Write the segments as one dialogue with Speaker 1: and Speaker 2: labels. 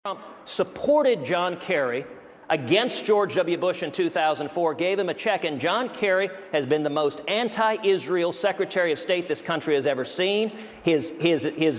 Speaker 1: Trump supported John Kerry against George W. Bush in 2004, gave him a check, and John Kerry has been the most anti-Israel Secretary of State this country has ever seen. His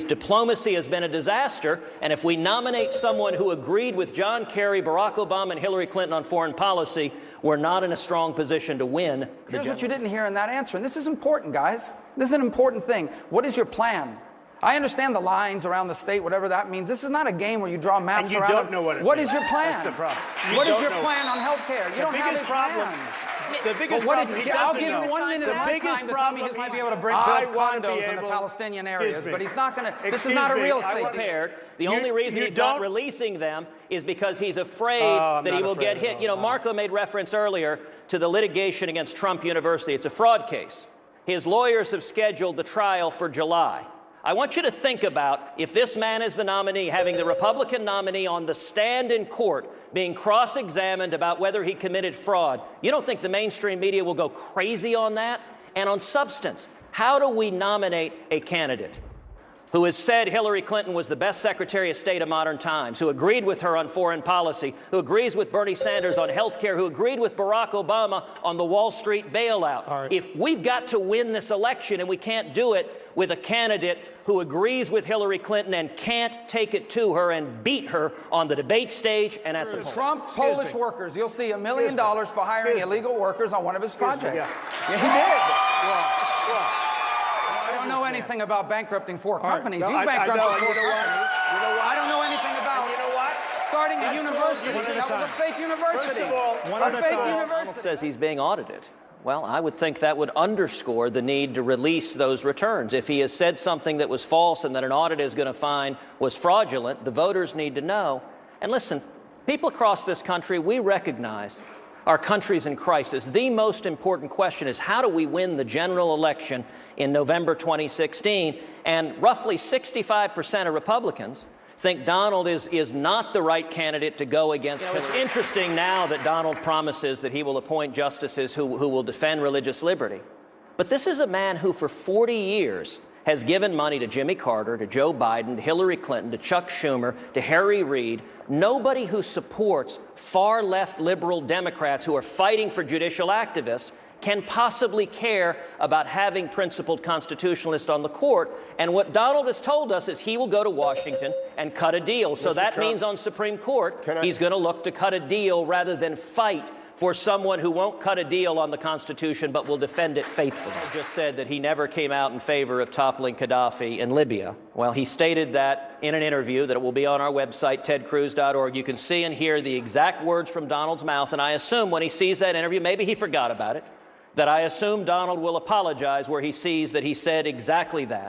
Speaker 1: diplomacy has been a disaster, and if we nominate someone who agreed with John Kerry, Barack Obama, and Hillary Clinton on foreign policy, we're not in a strong position to win.
Speaker 2: Here's what you didn't hear in that answer, and this is important, guys. This is an important thing. What is your plan? I understand the lines around the state, whatever that means. This is not a game where you draw maps around.
Speaker 3: And you don't know what it
Speaker 2: What
Speaker 3: means.
Speaker 2: is your plan?
Speaker 3: That's the problem.
Speaker 2: What is your plan on health care? You don't have a plan.
Speaker 3: The biggest
Speaker 2: What
Speaker 3: problem
Speaker 2: is,
Speaker 3: he
Speaker 2: I'll
Speaker 3: doesn't
Speaker 2: give
Speaker 3: know.
Speaker 2: him 1 minute
Speaker 3: The
Speaker 2: of my
Speaker 3: biggest
Speaker 2: time to tell me
Speaker 3: problem
Speaker 2: he might be able to build condos in the Palestinian areas, but he's not going to. This is not a real estate.
Speaker 1: Prepared. The only reason he's not releasing them is because he's afraid that he will get hit. You know, Marco made reference earlier to the litigation against Trump University. It's a fraud case. His lawyers have scheduled the trial for July. I want you to think about, if this man is the nominee, having the Republican nominee on the stand in court being cross-examined about whether he committed fraud. You don't think the mainstream media will go crazy on that? And on substance, how do we nominate a candidate who has said Hillary Clinton was the best Secretary of State of modern times, who agreed with her on foreign policy, who agrees with Bernie Sanders on health care, who agreed with Barack Obama on the Wall Street bailout?
Speaker 3: Right.
Speaker 1: If we've got to win this election and we can't do it with a candidate who agrees with Hillary Clinton and can't take it to her and beat her on the debate stage and at the polls.
Speaker 2: Trump Polish workers, you'll see $1 million for hiring illegal workers on one of his projects.
Speaker 3: Yeah.
Speaker 2: Yeah, he did. I don't know anything about bankrupting four companies.
Speaker 3: No,
Speaker 2: You bankrupted four companies.
Speaker 3: You know what?
Speaker 2: I don't know anything about starting a university. That was a fake university.
Speaker 3: First of all,
Speaker 2: a fake university.
Speaker 1: Says he's being audited. Well, I would think that would underscore the need to release those returns. If he has said something that was false and that an audit is going to find was fraudulent, the voters need to know. And listen, people across this country, we recognize our country's in crisis. The most important question is, how do we win the general election in November 2016? And roughly 65% of Republicans think Donald is not the right candidate to go against. You know, it's interesting now that Donald promises that he will appoint justices who will defend religious liberty. But this is a man who for 40 years has given money to Jimmy Carter, to Joe Biden, to Hillary Clinton, to Chuck Schumer, to Harry Reid. Nobody who supports far-left liberal Democrats who are fighting for judicial activists can possibly care about having principled constitutionalists on the court. And what Donald has told us is he will go to Washington and cut a deal. So that means on Supreme Court, he's going to look to cut a deal rather than fight for someone who won't cut a deal on the Constitution but will defend it faithfully. He just said that he never came out in favor of toppling Gaddafi in Libya. Well, he stated that in an interview that it will be on our website, tedcruz.org. You can see and hear the exact words from Donald's mouth, and I assume when he sees that interview, maybe he forgot about it, that I assume Donald will apologize where he sees that he said exactly that.